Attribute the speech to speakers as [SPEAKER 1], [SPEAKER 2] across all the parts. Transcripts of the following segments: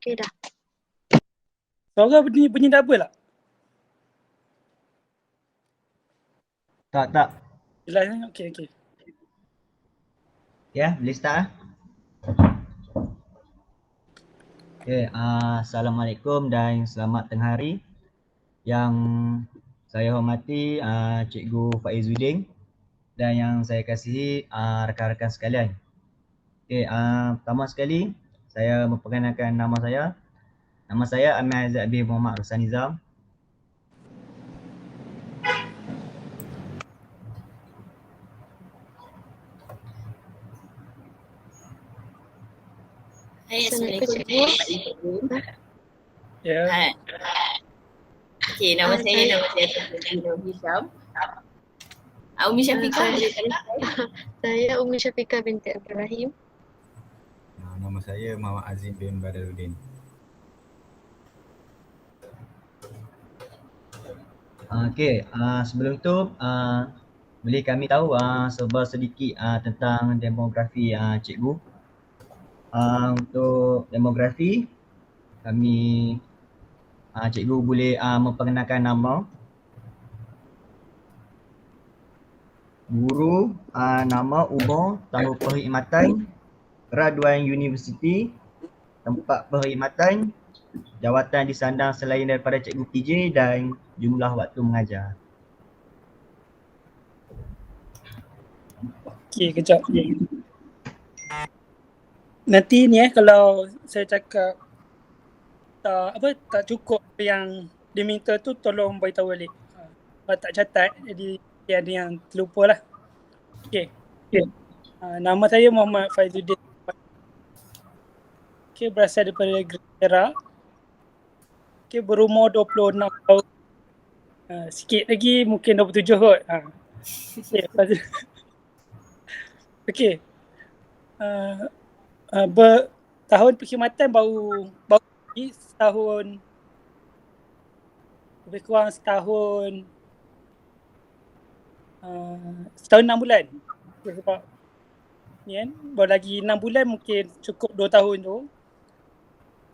[SPEAKER 1] Okey dah.
[SPEAKER 2] Suara bunyi double tak?
[SPEAKER 3] Tak.
[SPEAKER 2] Jelas kan? Okey.
[SPEAKER 3] Ya, boleh start ah. Okay, Assalamualaikum dan selamat tengah hari. Yang saya hormati Cikgu Faizuddin dan yang saya kasihi rakan-rakan sekalian. Okay, pertama sekali saya memperkenalkan nama saya. Nama saya Amir Aizat bin Muhammad Ruslan Nizam.
[SPEAKER 4] Hai, Assalamualaikum cikgu.
[SPEAKER 2] Ya.
[SPEAKER 4] Hai. Okey, nama saya Nur Hisham. Umi Syafiqah boleh tanya saya?
[SPEAKER 1] Saya Umi Syafiqah binti Ibrahim.
[SPEAKER 5] Nama saya Muhammad Azim bin Badaruddin.
[SPEAKER 3] Okay, sebelum tu boleh kami tahu sedikit tentang demografi cikgu. Untuk demografi kami cikgu boleh memperkenalkan nama, guru, nama, umur, tahun perkhidmatan, graduan universiti, tempat perkhidmatan, jawatan disandang selain daripada cikgu PJ dan jumlah waktu mengajar.
[SPEAKER 2] Okey, kejap. Nanti ni kalau saya cakap tak cukup yang diminta tu, tolong beritahu balik. Kalau tak catat, jadi ada yang terlupa lah. Okey. Nama saya Muhammad Faizuddin. Okey, berasal daripada Perak. Okey, berumur 26 tahun. Sikit lagi mungkin 27 kot. Okey. Tahun perkhidmatan baru setahun, lebih kurang setahun 6 bulan. Sebab ni kan, baru lagi 6 bulan mungkin cukup 2 tahun tu.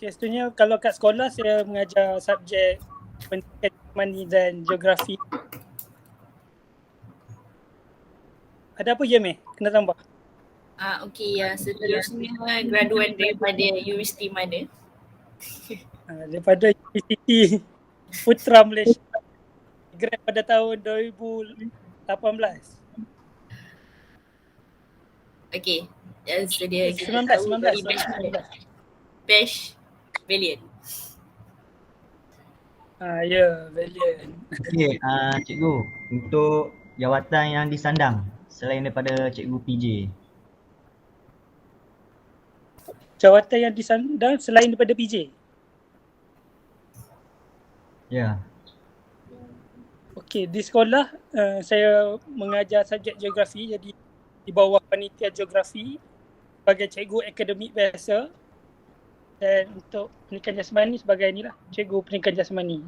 [SPEAKER 2] Okay, sebenarnya kalau kat sekolah saya mengajar subjek pendidikan jasmani dan geografi. Ada apa je kena tambah?
[SPEAKER 4] Okey, yang seterusnya graduan daripada universiti mana?
[SPEAKER 2] Daripada Universiti Putra Malaysia. Grad pada tahun 2018.
[SPEAKER 4] Okey, yang sedia kita
[SPEAKER 2] 19.
[SPEAKER 4] tahu dari batch mana? Batch Valiant.
[SPEAKER 2] Ya, Valiant.
[SPEAKER 3] Okey, cikgu, untuk jawatan yang disandang selain daripada cikgu PJ.
[SPEAKER 2] Jawatan yang disandang selain daripada PJ?
[SPEAKER 3] Ya.
[SPEAKER 2] Okey, di sekolah saya mengajar subjek geografi, jadi di bawah panitia geografi sebagai cikgu akademik biasa, dan untuk pendidikan jasmani sebagai inilah, cikgu pendidikan jasmani.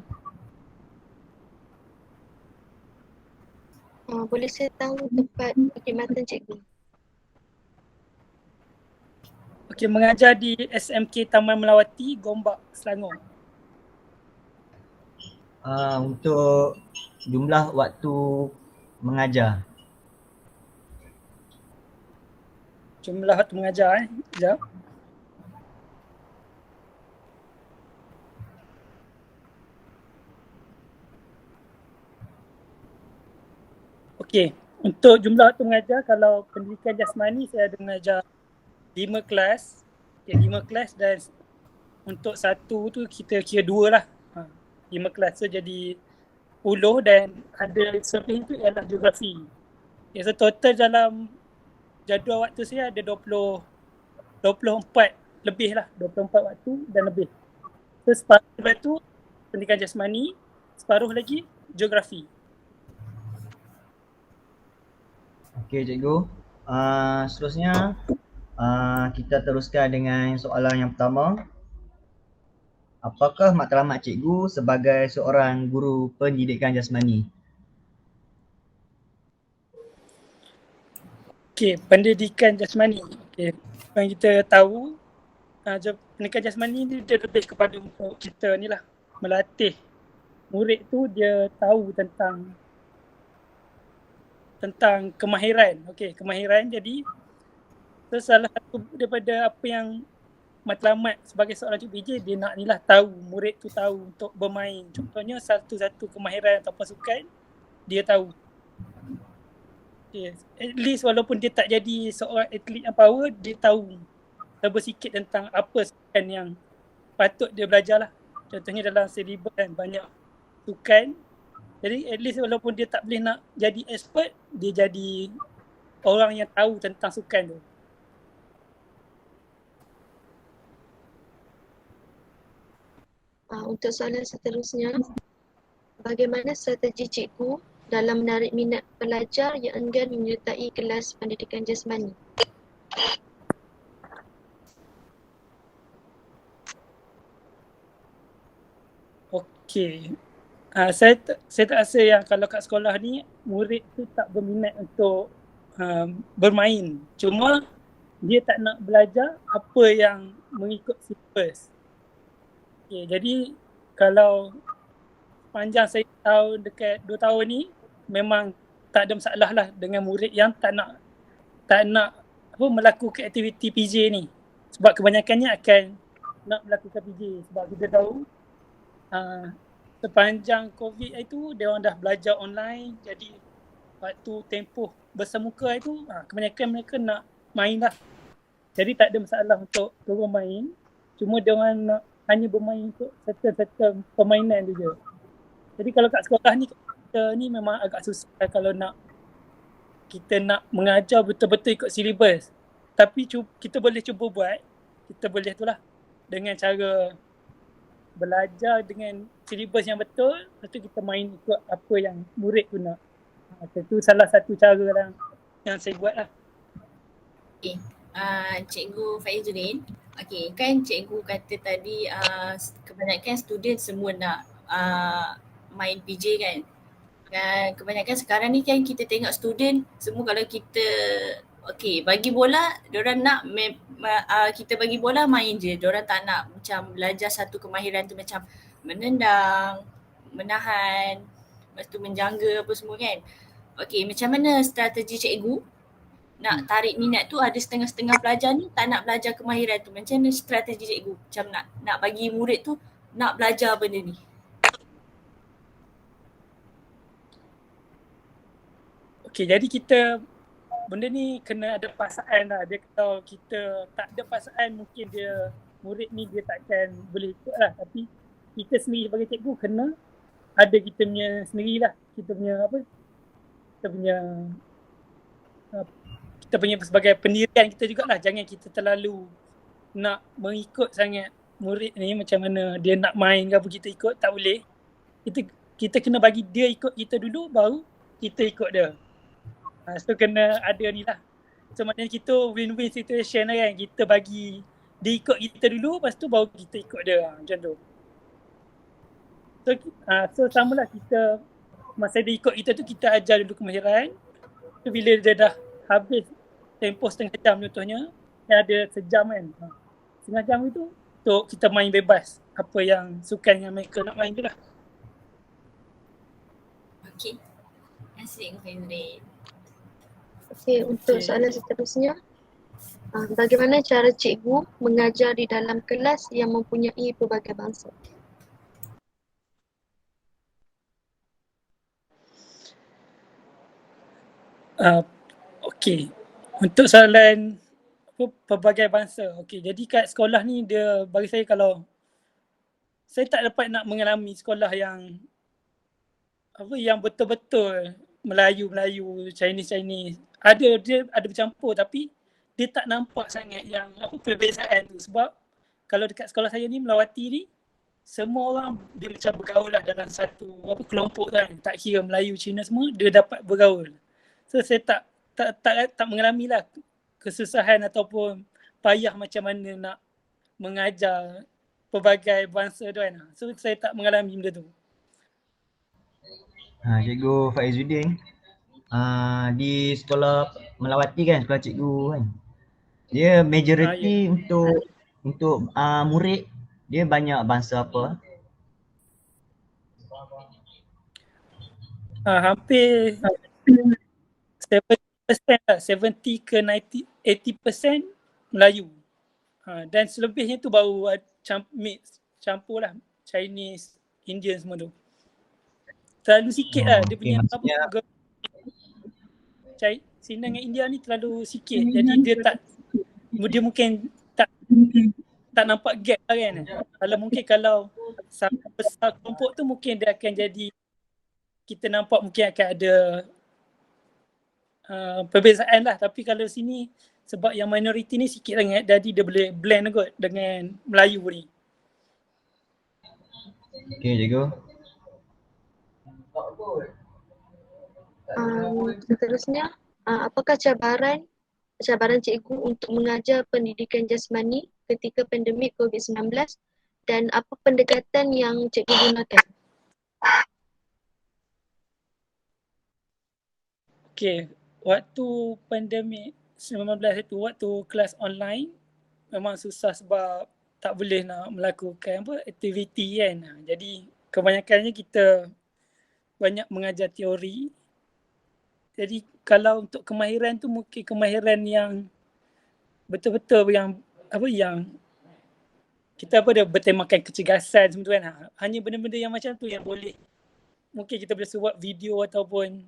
[SPEAKER 1] Boleh saya tahu tempat perkhidmatan cikgu?
[SPEAKER 2] Okey, mengajar di SMK Taman Melawati, Gombak, Selangor.
[SPEAKER 3] Untuk jumlah waktu mengajar.
[SPEAKER 2] Jumlah waktu mengajar sekejap. Okey, untuk jumlah waktu mengajar, kalau pendidikan jasmani saya ada mengajar 5 kelas. Okay, 5 kelas, dan untuk satu tu kita kira 2 lah. 5 kelas tu jadi 10, dan ada survey tu ialah geografi. Okay, so total dalam jadual waktu saya ada 24 lebih lah, 24 waktu dan lebih. So separuh tu pendidikan jasmani, separuh lagi geografi.
[SPEAKER 3] Okey cikgu, seterusnya kita teruskan dengan soalan yang pertama. Apakah matlamat cikgu sebagai seorang guru pendidikan jasmani?
[SPEAKER 2] Okey, pendidikan jasmani. Okey, yang kita tahu pendidikan jasmani ni dia lebih kepada untuk kita ni lah, melatih murid tu dia tahu tentang kemahiran. Okey, kemahiran. Jadi salah satu daripada apa yang matlamat sebagai seorang cikgu PJ, dia nak ni lah tahu, murid tu tahu untuk bermain. Contohnya satu-satu kemahiran atau pasukan dia tahu. Yes. At least walaupun dia tak jadi seorang atlet yang power, dia tahu bersikit tentang apa sukan yang patut dia belajar lah. Contohnya dalam syllabus kan banyak sukan. Jadi at least walaupun dia tak boleh nak jadi expert, dia jadi orang yang tahu tentang sukan tu.
[SPEAKER 1] Untuk soalan seterusnya, bagaimana strategi cikgu dalam menarik minat pelajar yang enggan menyertai kelas pendidikan jasmani?
[SPEAKER 2] Okey. Saya tak rasa yang kalau kat sekolah ni murid tu tak berminat untuk bermain. Cuma dia tak nak belajar apa yang mengikut syllabus. Okay, jadi kalau panjang saya tahu dekat 2 tahun ni memang tak ada masalah lah dengan murid yang tak nak melakukan aktiviti PJ ni. Sebab kebanyakannya akan nak melakukan PJ sebab kita tahu sepanjang COVID itu dia orang dah belajar online, jadi waktu tempoh bersemuka itu kebanyakan mereka nak main lah. Jadi tak ada masalah untuk turun main, cuma dia orang nak hanya bermain untuk certain permainan tu je. Jadi kalau kat sekolah ni kita ni memang agak susah kalau kita nak mengajar betul-betul ikut syllabus. Tapi kita boleh cuba buat, kita boleh tu lah dengan cara belajar dengan syllabus yang betul, lepas tu kita main ikut apa yang murid tu nak. Itu salah satu cara lah yang saya buat lah.
[SPEAKER 4] Okay. Cikgu Faizuddin, okay, kan cikgu kata tadi kebanyakan student semua nak main PJ kan. Kebanyakan sekarang ni kan kita tengok student semua kalau kita bagi bola, diorang nak kita bagi bola main je. Diorang tak nak macam belajar satu kemahiran tu macam menendang, menahan, lepas tu menjangga apa semua kan. Okay, macam mana strategi cikgu nak tarik minat tu? Ada setengah-setengah pelajar ni tak nak belajar kemahiran tu. Macam mana strategi cikgu macam nak bagi murid tu nak belajar benda ni?
[SPEAKER 2] Okay, jadi benda ni kena ada paksaan lah. Dia kalau kita tak ada paksaan, mungkin murid ni dia takkan boleh ikut lah. Tapi kita sendiri sebagai cikgu kena ada kita punya sendirilah. Kita punya sebagai pendirian kita jugalah. Jangan kita terlalu nak mengikut sangat murid ni macam mana dia nak main ke apa kita ikut, tak boleh. Kita kena bagi dia ikut kita dulu, baru kita ikut dia. So kena ada ni lah. So maknanya kita win-win situation lah kan. Kita bagi dia ikut kita dulu, lepas tu baru kita ikut dia. Macam tu. So samalah kita, masa dia ikut kita tu kita ajar dulu kemahiran. So bila dia dah habis tempoh setengah jam contohnya, yang ada sejam kan. Setengah jam itu untuk kita main bebas. Apa yang sukan yang mereka nak main tu lah.
[SPEAKER 4] Okay. Terima kasih Cikgu Faizuddin.
[SPEAKER 1] Okey, untuk soalan seterusnya, bagaimana cara cikgu mengajar di dalam kelas yang mempunyai pelbagai bangsa?
[SPEAKER 2] Okey, untuk soalan pelbagai bangsa. Okey, jadi kat sekolah ni dia bagi saya, kalau saya tak dapat nak mengalami sekolah yang betul-betul Melayu, Chinese. Dia ada bercampur tapi dia tak nampak sangat yang perbezaan tu. Sebab kalau dekat sekolah saya ni, Melawati ni, semua orang dia macam bergaul lah dalam satu kelompok kan. Tak kira Melayu, Cina semua, dia dapat bergaul. So saya tak mengalami lah kesusahan ataupun payah macam mana nak mengajar pelbagai bangsa tu kan. So saya tak mengalami benda tu.
[SPEAKER 3] Cikgu Faizuddin, di sekolah Melawati kan, sekolah cikgu kan, dia majoriti untuk untuk murid dia banyak bangsa apa?
[SPEAKER 2] Hampir 70% lah, 70 ke 90, 80% Melayu. Dan selebihnya tu baru mix, campur lah, Chinese, Indian semua tu. Terlalu sikit lah dia
[SPEAKER 3] Okey,
[SPEAKER 2] punya
[SPEAKER 3] maksudnya
[SPEAKER 2] China dengan India ni terlalu sikit. Jadi dia mungkin tak nampak gap lah kan. Kalau sama besar kelompok tu mungkin dia akan jadi, kita nampak mungkin akan ada perbezaan lah. Tapi kalau sini sebab yang minoriti ni sikit sangat, jadi dia boleh blend kot dengan Melayu ni.
[SPEAKER 3] okey cikgu.
[SPEAKER 1] Seterusnya, apakah cabaran cikgu untuk mengajar pendidikan jasmani ketika pandemik COVID-19 dan apa pendekatan yang cikgu gunakan?
[SPEAKER 2] Okay, waktu pandemik 19 itu, waktu kelas online memang susah sebab tak boleh nak melakukan aktiviti kan. Jadi kebanyakannya kita banyak mengajar teori. Jadi kalau untuk kemahiran tu mungkin kemahiran yang betul-betul yang kita dia bertemakan kecergasan semua tu kan. Hanya benda-benda yang macam tu yang boleh, mungkin kita boleh buat video ataupun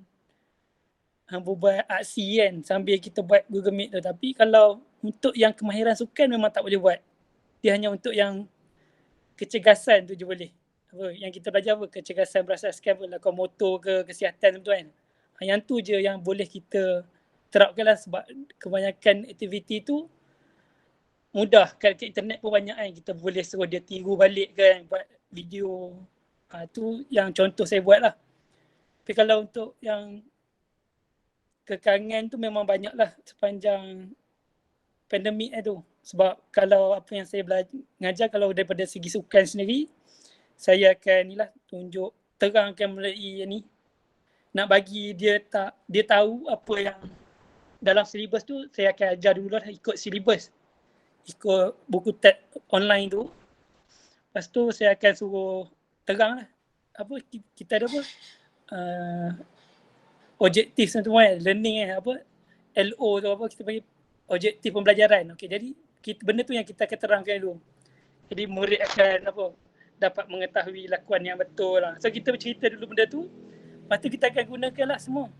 [SPEAKER 2] buat aksi kan sambil kita buat Google Meet tu. Tapi kalau untuk yang kemahiran sukan memang tak boleh buat. Dia hanya untuk yang kecergasan tu je boleh. Yang kita belajar kecergasan berasaskan lokomotor ke kesihatan tu kan. Yang tu je yang boleh kita terapkan lah sebab kebanyakan aktiviti tu mudah. Kat internet pun banyak kan. Kita boleh suruh dia tiru balik kan, buat video. Tu yang contoh saya buat lah. Tapi kalau untuk yang kekangan tu memang banyak lah sepanjang pandemik tu. Sebab kalau apa yang saya ngajar, kalau daripada segi sukan sendiri, saya akan tunjuk, terangkan melalui ni. Nak bagi dia tahu apa yang dalam silibus tu, saya akan ajar dulu lah ikut silibus. Ikut buku tab online tu. Lepas tu saya akan suruh terang lah. Kita ada objektif semua kan, learning kan, LO tu kita panggil objektif pembelajaran. Okey, jadi benda tu yang kita akan terangkan dulu. Jadi murid akan dapat mengetahui lakuan yang betul lah. So kita bercerita dulu benda tu. Lepas tu kita akan gunakan lah semua.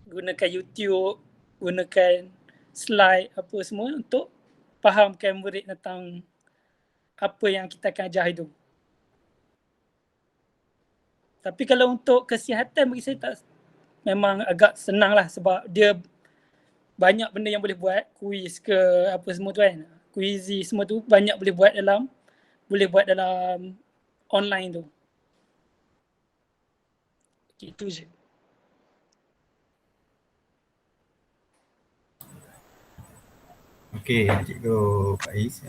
[SPEAKER 2] Gunakan YouTube, gunakan slide apa semua untuk fahamkan murid tentang apa yang kita akan ajar itu. Tapi kalau untuk kesihatan bagi saya memang agak senang lah sebab dia banyak benda yang boleh buat, kuis ke apa semua tu kan. Kuizi semua tu banyak boleh buat dalam online tu. Itu je.
[SPEAKER 5] Okey, Cikgu Faiz.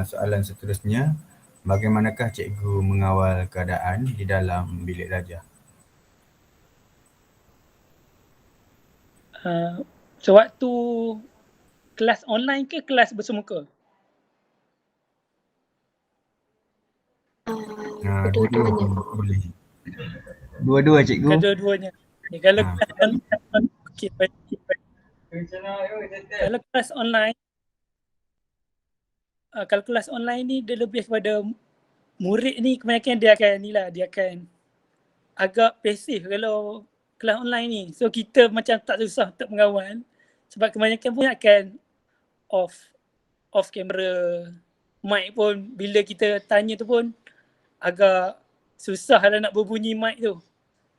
[SPEAKER 5] Soalan seterusnya, bagaimanakah cikgu mengawal keadaan di dalam bilik belajar?
[SPEAKER 2] Sewaktu kelas online ke kelas bersemuka?
[SPEAKER 1] Kedua-duanya.
[SPEAKER 5] Boleh.
[SPEAKER 3] Dua-dua cikgu.
[SPEAKER 2] Kedua-duanya. Kalau kalau kelas online, kalau kelas online ni dia lebih kepada murid ni, kebanyakan dia akan agak pasif kalau kelas online ni. So kita macam tak susah untuk mengawal sebab kebanyakan pun akan off kamera, mic pun bila kita tanya tu pun agak susah lah nak berbunyi mic tu.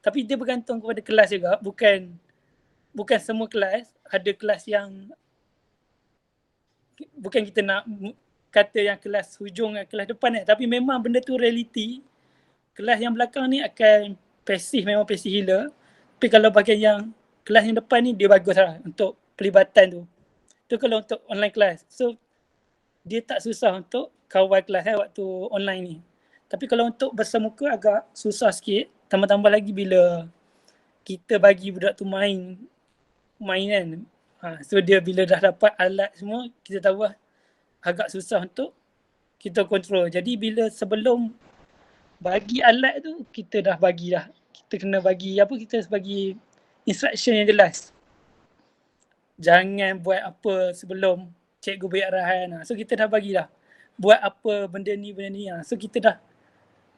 [SPEAKER 2] Tapi dia bergantung kepada kelas juga, bukan semua kelas. Ada kelas yang bukan kita nak kata yang kelas hujung dan kelas depan tapi memang benda tu realiti. Kelas yang belakang ni akan memang pasif gila. Tapi kalau bahagian yang kelas yang depan ni dia bagus lah untuk pelibatan tu. Tu kalau untuk online kelas. So dia tak susah untuk kawal kelas waktu online ni. Tapi kalau untuk bersemuka agak susah sikit. Tambah-tambah lagi bila kita bagi budak tu main kan. So dia bila dah dapat alat semua, kita tahu lah agak susah untuk kita kontrol. Jadi bila sebelum bagi alat tu kita dah bagi dah. Kita kena bagi apa, kita bagi instruction yang jelas. Jangan buat apa sebelum cikgu beri arahan. So kita dah bagi dah. Buat apa benda ni. So kita dah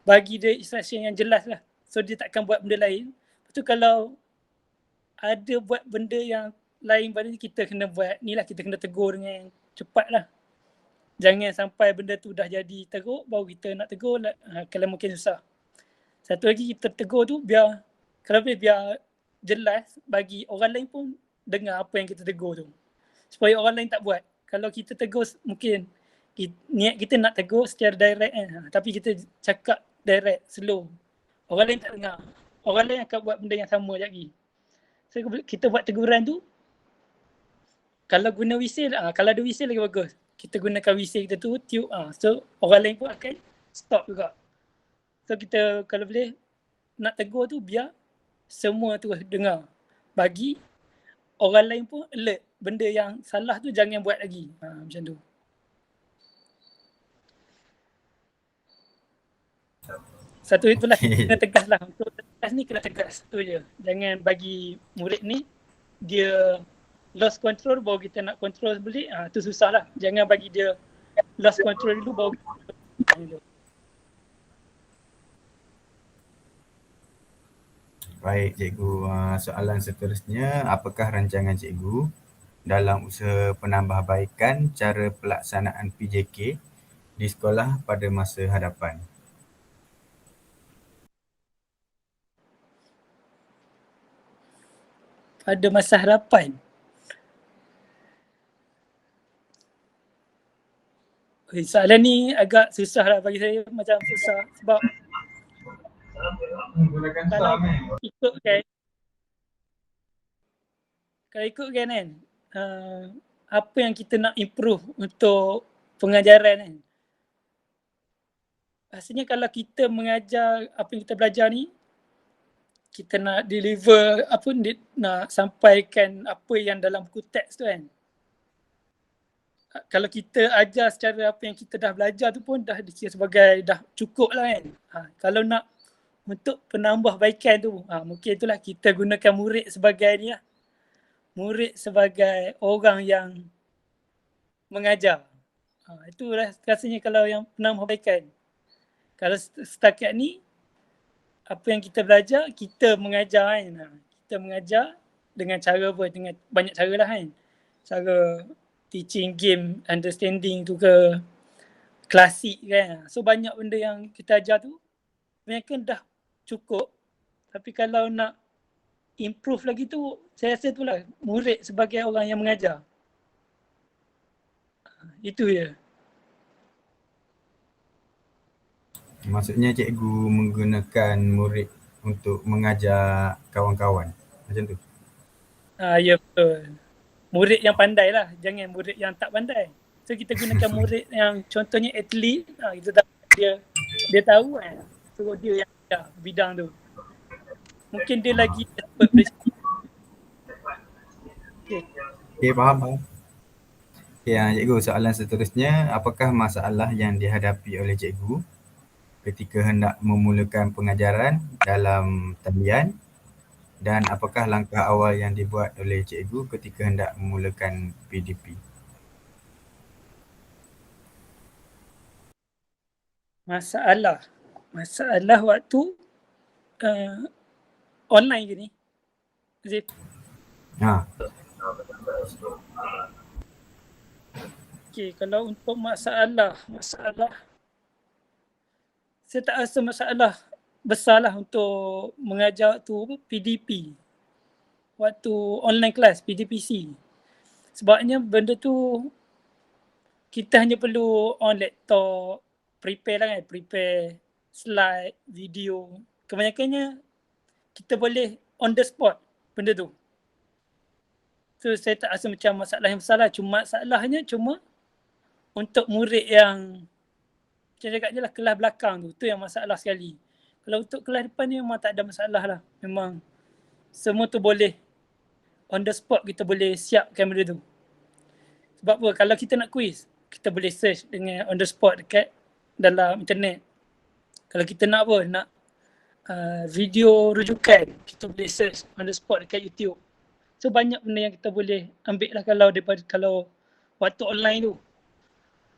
[SPEAKER 2] bagi dia instruction yang jelas lah. So dia takkan buat benda lain. Lepas tu kalau ada buat benda yang lain pada ni, kita kena buat ni lah, kita kena tegur dengan cepat lah. Jangan sampai benda tu dah jadi teruk baru kita nak tegur, kalau mungkin susah. Satu lagi kita tegur tu biar, kalau boleh biar jelas bagi orang lain pun dengar apa yang kita tegur tu. Supaya orang lain tak buat. Kalau kita tegur mungkin niat kita nak tegur secara direct kan, tapi kita cakap direct, slow. Orang lain tak dengar. Orang lain akan buat benda yang sama lagi. So kita buat teguran tu, kalau guna whistle, kalau ada whistle lagi bagus. Kita gunakan whistle kita tu, tiup. So orang lain pun akan stop juga. So kita kalau boleh nak tegur tu biar semua tu dengar. Bagi orang lain pun alert. Benda yang salah tu jangan buat lagi. Macam tu. Satu itulah, kena tegas lah. Untuk tegas ni kena tegas. Tu je. Jangan bagi murid ni dia lost control baru kita nak control balik. Tu susah lah. Jangan bagi dia lost control dulu baru kita dulu.
[SPEAKER 5] Baik cikgu, soalan seterusnya, apakah rancangan cikgu dalam usaha penambahbaikan cara pelaksanaan PJK di sekolah pada masa hadapan?
[SPEAKER 2] Pada masa hadapan. Soalan ni agak susah lah bagi saya, macam susah sebab kalau ikutkan kan, apa yang kita nak improve untuk pengajaran kan. Rasanya kalau kita mengajar apa yang kita belajar ni, kita nak deliver nak sampaikan apa yang dalam buku teks tu kan. Kalau kita ajar secara apa yang kita dah belajar tu pun dah dikira sebagai dah cukup lah kan. Kalau nak untuk penambahbaikan tu, mungkin itulah kita gunakan murid sebagai ni lah. Murid sebagai orang yang mengajar. Itulah rasanya kalau yang penambahbaikan. Kalau setakat ni, apa yang kita belajar, kita mengajar kan. Kita mengajar dengan cara apa? Dengan banyak cara lah kan. Cara teaching game, understanding tu ke, klasik kan. So banyak benda yang kita ajar tu, mungkin dah cukup. Tapi kalau nak improve lagi tu, saya rasa itulah murid sebagai orang yang mengajar. Itu je.
[SPEAKER 5] Maksudnya cikgu menggunakan murid untuk mengajar kawan-kawan. Macam tu?
[SPEAKER 2] Ya betul. Murid yang pandai lah. Jangan murid yang tak pandai. So kita gunakan murid yang contohnya atlet. Kita tahu dia tahu kan. So dia yang bidang tu. Mungkin dia lagi expert.
[SPEAKER 5] Okay, faham. Okay, cikgu, soalan seterusnya, apakah masalah yang dihadapi oleh cikgu ketika hendak memulakan pengajaran dalam talian, dan apakah langkah awal yang dibuat oleh cikgu ketika hendak memulakan PDP?
[SPEAKER 2] Masalah waktu online gini. Zip. Okay, kalau untuk masalah saya tak rasa masalah besar lah untuk mengajar waktu PDP. Waktu online class, PDPC. Sebabnya benda tu kita hanya perlu on laptop, prepare lah kan, prepare slide, video. Kebanyakannya kita boleh on the spot benda tu. So saya tak rasa macam masalah yang besar lah. Masalahnya cuma untuk murid yang macam cakap je lah, kelas belakang tu yang masalah sekali. Kalau untuk kelas depan ni memang tak ada masalah lah. Memang semua tu boleh on the spot, kita boleh siapkan benda tu. Sebab apa? Kalau kita nak quiz, kita boleh search dengan on the spot dekat dalam internet. Kalau kita nak video rujukan, kita boleh search on the spot dekat YouTube. So banyak benda yang kita boleh ambil lah kalau waktu online tu.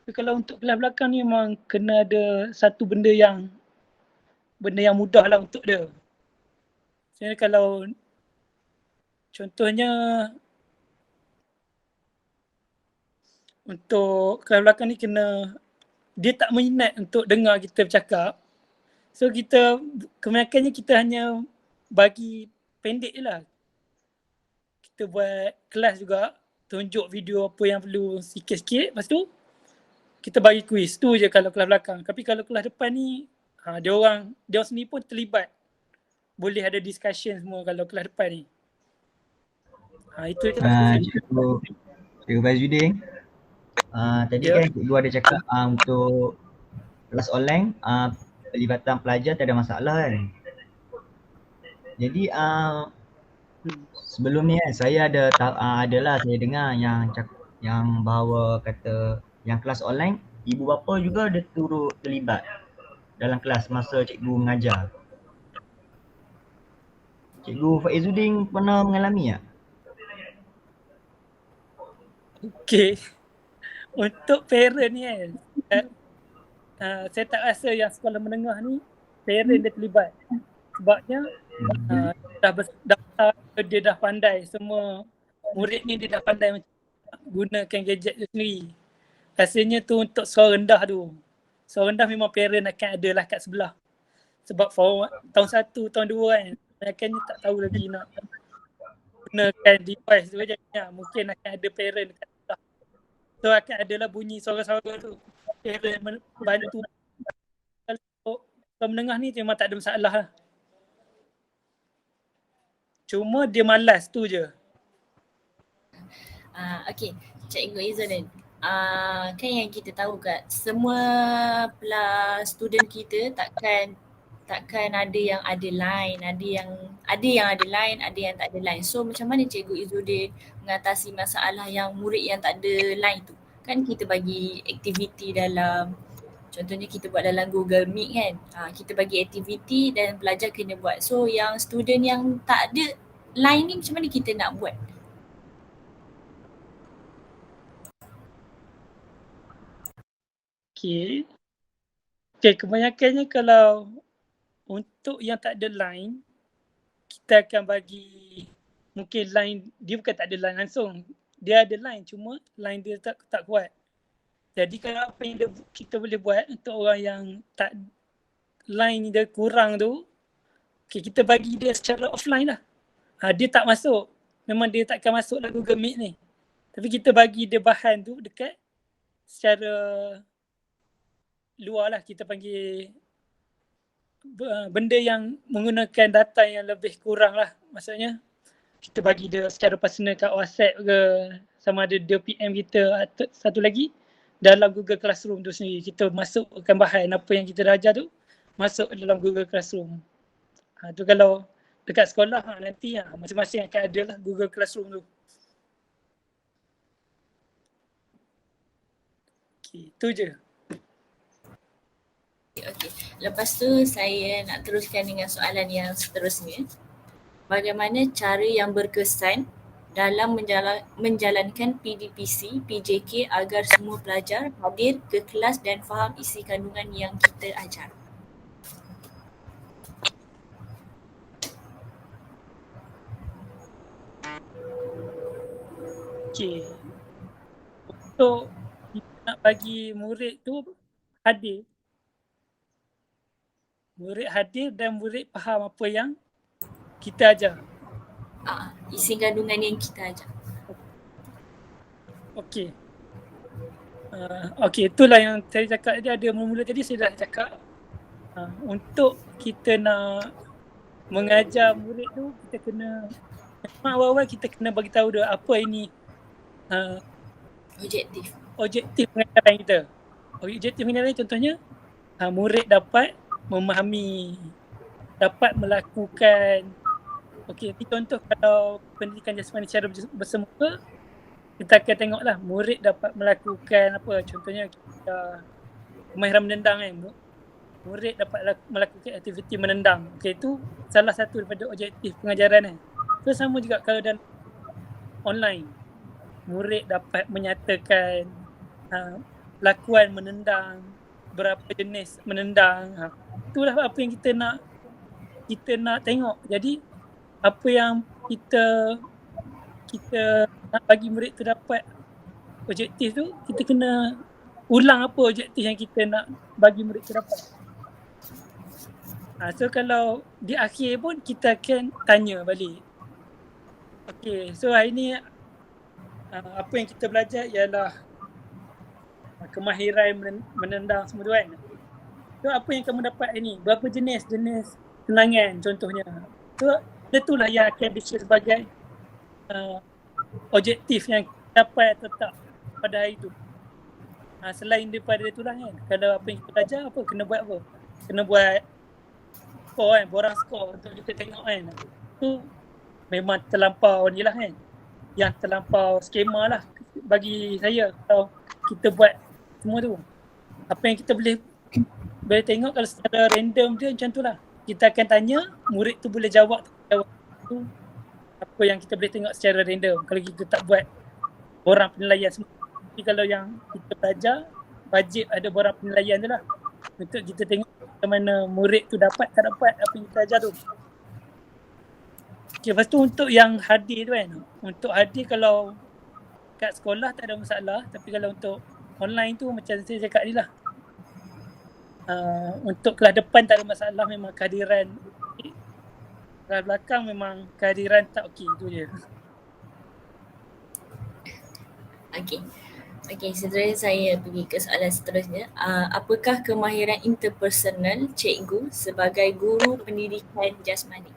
[SPEAKER 2] Tapi kalau untuk kelas belakang ni memang kena ada satu benda yang mudah lah untuk dia. Jadi kalau contohnya untuk kelas belakang ni dia tak minat untuk dengar kita bercakap. So kebanyakannya kita hanya bagi pendek je lah. Kita buat kelas juga, tunjuk video apa yang perlu sikit-sikit, lepas tu kita bagi kuis. Tu je kalau kelas belakang. Tapi kalau kelas depan ni, dia orang sendiri pun terlibat. Boleh ada discussion semua kalau kelas depan ni. Itu je lah.
[SPEAKER 3] Cikgu Faizuddin, tadi kan cikgu ada cakap untuk kelas online, pelibatan pelajar tak ada masalah kan. Jadi sebelum ni kan saya adalah saya dengar yang bahawa kata yang kelas online ibu bapa juga dia turut terlibat dalam kelas masa cikgu mengajar. Cikgu Faizuddin pernah mengalami tak?
[SPEAKER 2] Okay. Untuk parent ni kan, saya tak rasa yang sekolah menengah ni parent dia terlibat. Sebabnya dah besar, dia dah pandai, semua murid ni dia dah pandai gunakan gadget tu sendiri. Rasanya tu untuk sekolah rendah tu. Sekolah rendah memang parent akan ada lah kat sebelah. Sebab tahun 1, tahun 2 kan, mereka ni tak tahu lagi nak gunakan device tu je. Mungkin akan ada parent dekat sebelah. So akan adalah bunyi suara-suara tu. Parent bantu. Kalau menengah ni memang tak ada masalah lah. Cuma dia malas tu je.
[SPEAKER 4] Okay, Cikgu Izzuddin. Kan yang kita tahu kat semua student kita takkan ada yang ada line, ada yang ada line, ada yang tak ada line. So macam mana Cikgu Izzuddin mengatasi masalah yang murid yang tak ada line tu? Kan kita bagi aktiviti dalam, contohnya kita buat dalam Google Meet kan. Kita bagi aktiviti dan pelajar kena buat. So yang student yang tak ada line ni macam mana kita nak buat?
[SPEAKER 2] Okay, kebanyakannya kalau untuk yang tak ada line, kita akan bagi mungkin line, dia bukan tak ada line langsung. Dia ada line, cuma line dia tak kuat. Jadi kalau apa yang kita boleh buat untuk orang yang tak line dia kurang tu, okay, kita bagi dia secara offline lah. Dia tak masuk, memang dia takkan masuk lah Google Meet ni. Tapi kita bagi dia bahan tu dekat secara luar lah, kita panggil benda yang menggunakan data yang lebih kurang lah. Maksudnya kita bagi dia secara personal kat WhatsApp ke, sama ada dia PM kita, atau satu lagi dalam Google Classroom tu sendiri. Kita masukkan bahan apa yang kita dah ajar tu masuk dalam Google Classroom. Tu kalau dekat sekolah nanti masing-masing akan ada lah Google Classroom tu. Okay, tu je.
[SPEAKER 4] Okay. Lepas tu saya nak teruskan dengan soalan yang seterusnya. Bagaimana cara yang berkesan dalam menjalankan PDPC, PJK agar semua pelajar hadir ke kelas dan faham isi kandungan yang kita ajar?
[SPEAKER 2] Okay. Untuk kita nak bagi murid tu hadir. Murid hadir dan murid faham apa yang kita ajar.
[SPEAKER 4] Isi kandungan yang kita ajar.
[SPEAKER 2] Okey. Okey, itulah yang saya cakap tadi, ada mula tadi saya dah cakap. Untuk kita nak mengajar murid tu, kita kena awal-awal kita kena bagi tahu dia apa ini objektif pengajaran kita. Objektif pengajaran contohnya murid dapat memahami, dapat melakukan. Okey, contoh kalau pendidikan jasmani secara bersemuka, kita akan tengoklah murid dapat melakukan apa, contohnya kita kemahiran menendang kan, murid dapat melakukan aktiviti menendang. Okey, itu salah satu daripada objektif pengajaran kan. So sama juga kalau dalam online, murid dapat menyatakan lakuan menendang, berapa jenis menendang. Itulah apa yang kita nak tengok. Jadi apa yang kita nak bagi murid tu dapat objektif tu, kita kena ulang apa objektif yang kita nak bagi murid tu dapat. So kalau di akhir pun kita akan tanya balik. Okay, so hari ni apa yang kita belajar ialah kemahiran menendang semua tu kan. So apa yang kamu dapat hari ni? Berapa jenis tenangan contohnya. So itulah yang akan dishare sebagai objektif yang dapat atau tak pada hari tu. Selain daripada itulah kan, kalau apa yang kita belajar apa, kena buat apa? Kena buat skor kan, borang skor untuk kita tengok kan. Tu memang terlampau ni lah kan. Yang terlampau skema lah bagi saya kalau kita buat semua tu. Apa yang kita boleh tengok kalau secara random dia macam tu lah. Kita akan tanya, murid tu boleh jawab tu. Apa yang kita boleh tengok secara random kalau kita tak buat borang penilaian semua. Tapi kalau yang kita belajar, wajib ada borang penilaian tu lah untuk kita tengok macam mana murid tu dapat tak dapat apa yang kita ajar tu. Okay, lepas tu untuk yang hadir tu kan, untuk hadir kalau kat sekolah tak ada masalah, tapi kalau untuk online tu macam saya cakap ni lah, untuk kelas depan tak ada masalah, memang kehadiran. Kelas belakang memang kehadiran tak okey, tu je.
[SPEAKER 4] Okey, seterusnya saya pergi ke soalan seterusnya. Apakah kemahiran interpersonal cikgu sebagai guru pendidikan jasmani?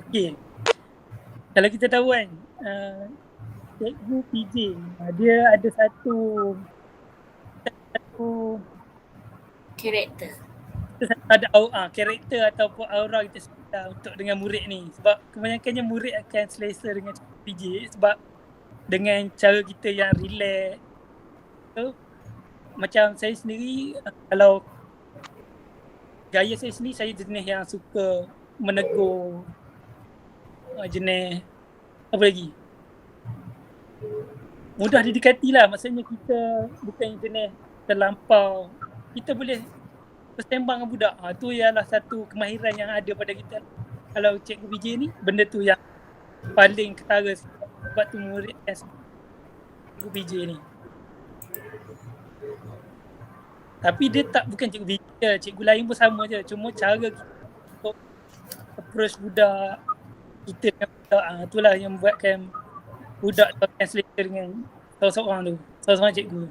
[SPEAKER 2] Okey. Kalau kita tahu kan, cikgu PJ, dia ada satu
[SPEAKER 4] karakter.
[SPEAKER 2] Ada karakter ataupun aura kita sebut untuk dengan murid ni. Sebab kebanyakannya murid akan selesa dengan PJ sebab dengan cara kita yang relax. So, macam saya sendiri, kalau gaya saya sendiri, saya jenis yang suka menegur, jenis apa lagi, mudah didekati lah. Maksudnya kita bukan jenis terlampau, kita boleh bersembang dengan budak. Tu ialah satu kemahiran yang ada pada kita. Kalau cikgu PJ ni, benda tu yang paling ketara sebab tu murid kan cikgu PJ ni. Tapi dia bukan cikgu PJ je, cikgu lain pun sama je. Cuma cara kita untuk approach budak, kita dengan budak, itulah yang membuatkan budak tu akan selesa dengan seorang-seorang tu, seorang-seorang cikgu.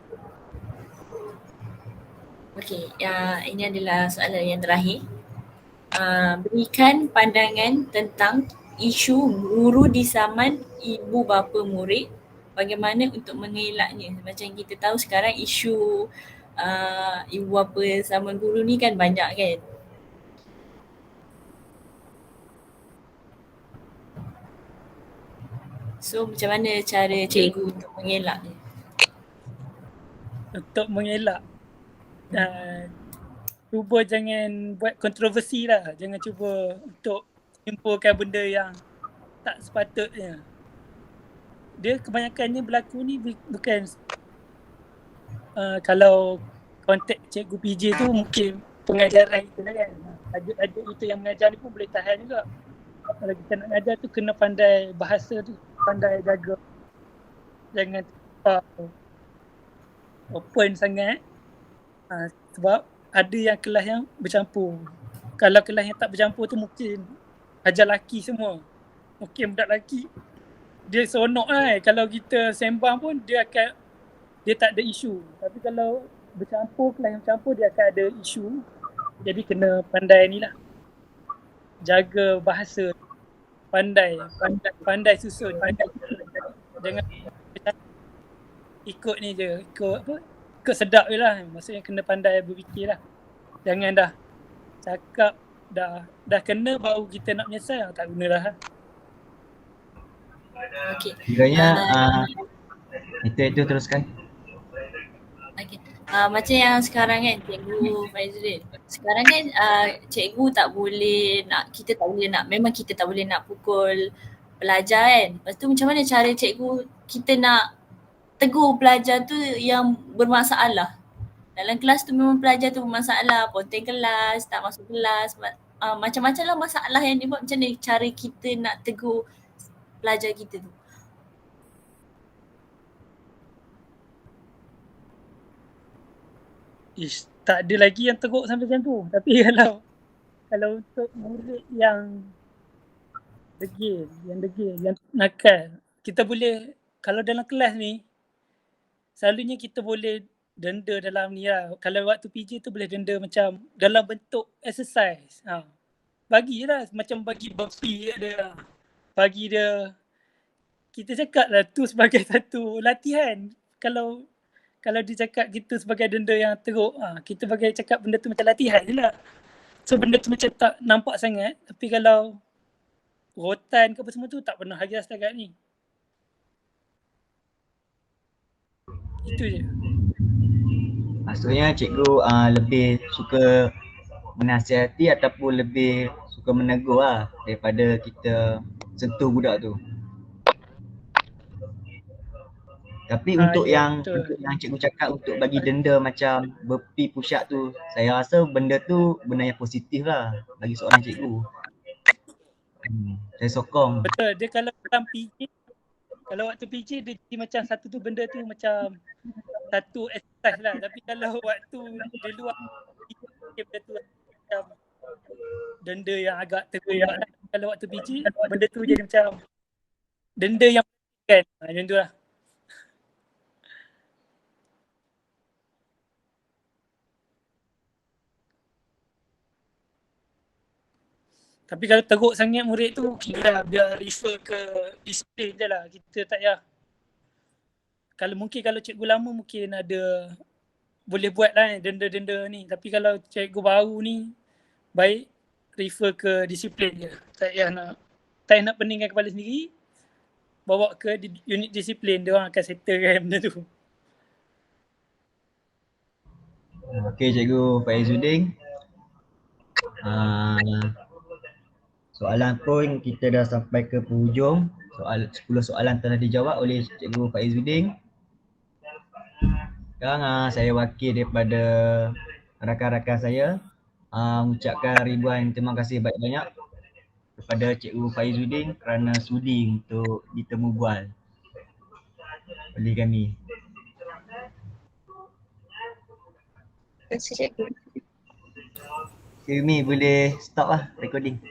[SPEAKER 4] Okey, ini adalah soalan yang terakhir. Berikan pandangan tentang isu guru di zaman ibu bapa murid, bagaimana untuk mengelaknya. Macam kita tahu sekarang isu ibu bapa sama guru ni kan banyak kan. So macam mana cara cikgu untuk mengelaknya?
[SPEAKER 2] Untuk mengelak, cuba jangan buat kontroversi lah. Jangan cuba untuk menyimpulkan benda yang tak sepatutnya. Dia kebanyakannya berlaku ni bukan kalau konteks cikgu PJ tu mungkin pengajaran kita kan. Adik-adik kita yang mengajar ni pun boleh tahan juga. Kalau kita nak mengajar tu kena pandai bahasa tu, pandai jaga. Jangan open sangat. Sebab ada yang kelas yang bercampur. Kalau kelas yang tak bercampur tu mungkin ajar lelaki semua. Mungkin budak lelaki dia seronok lah. Kalau kita sembang pun dia tak ada isu. Tapi kalau bercampur, kelas yang bercampur dia akan ada isu. Jadi kena pandai ni lah. Jaga bahasa. Pandai susun. Jangan ikut ni je. Ikut sedap je lah. Maksudnya kena pandai berfikir lah. Jangan dah cakap dah kena baru kita nak menyesal, tak guna dah.
[SPEAKER 4] Okey.
[SPEAKER 3] Kiranya itu teruskan.
[SPEAKER 4] Okay. Macam yang sekarang kan Cikgu Faizuddin, sekarang kan cikgu tak boleh nak, memang kita tak boleh nak pukul pelajar kan. Lepas tu macam mana cara cikgu kita nak tegur pelajar tu yang bermasalah? Dalam kelas tu memang pelajar tu bermasalah, ponteng kelas, tak masuk kelas, macam-macam lah masalah yang dia buat. Macam mana cara kita nak tegur pelajar kita tu?
[SPEAKER 2] Tak ada lagi yang teruk sampai macam tu. Tapi kalau untuk murid yang degil, yang nakal, kita boleh, kalau dalam kelas ni, selalunya kita boleh denda dalam ni lah. Kalau waktu PJ tu boleh denda macam dalam bentuk exercise. Bagilah, macam bagi burpee ada. Bagi dia, kita cakap lah tu sebagai satu latihan. Kalau dia cakap gitu sebagai denda yang teruk, kita bagi cakap benda tu macam latihan je lah. So benda tu macam tak nampak sangat, tapi kalau rotan ke apa semua tu tak pernah lagi setakat ni. Itu je.
[SPEAKER 3] Maksudnya cikgu lebih suka menasihati ataupun lebih suka menegur lah daripada kita sentuh budak tu. Tapi untuk yang cikgu cakap untuk bagi denda macam burpee, push up tu, saya rasa benda tu benda yang positif lah bagi seorang cikgu. Saya sokong.
[SPEAKER 2] Betul, dia kalau dalam PJ, kalau waktu PJ dia jadi macam satu tu benda tu macam satu exercise lah. Tapi kalau waktu di luar PJ, benda tu macam denda yang agak teruk lah. Kalau waktu PJ, benda tu jadi macam denda yang kan, macam tu lah. Tapi kalau teruk sangat murid tu, kira biar refer ke disiplin je lah. Kita tak payah. Kalau cikgu lama mungkin ada, boleh buat lah denda-denda ni. Tapi kalau cikgu baru ni, baik refer ke disiplin je. Tak payah nak peningkan kepala sendiri, bawa ke unit disiplin, dia orang akan settlekan benda tu.
[SPEAKER 3] Okey Cikgu Faizuddin. Soalan pun kita dah sampai ke penghujung. 10 soalan telah dijawab oleh Cikgu Faizuddin. Sekarang saya wakil daripada rakan-rakan saya mengucapkan ribuan terima kasih banyak-banyak kepada Cikgu Faizuddin kerana sudi untuk ditemu bual oleh kami.
[SPEAKER 1] Terima kasih cikgu.
[SPEAKER 3] Kami boleh stop lah recording.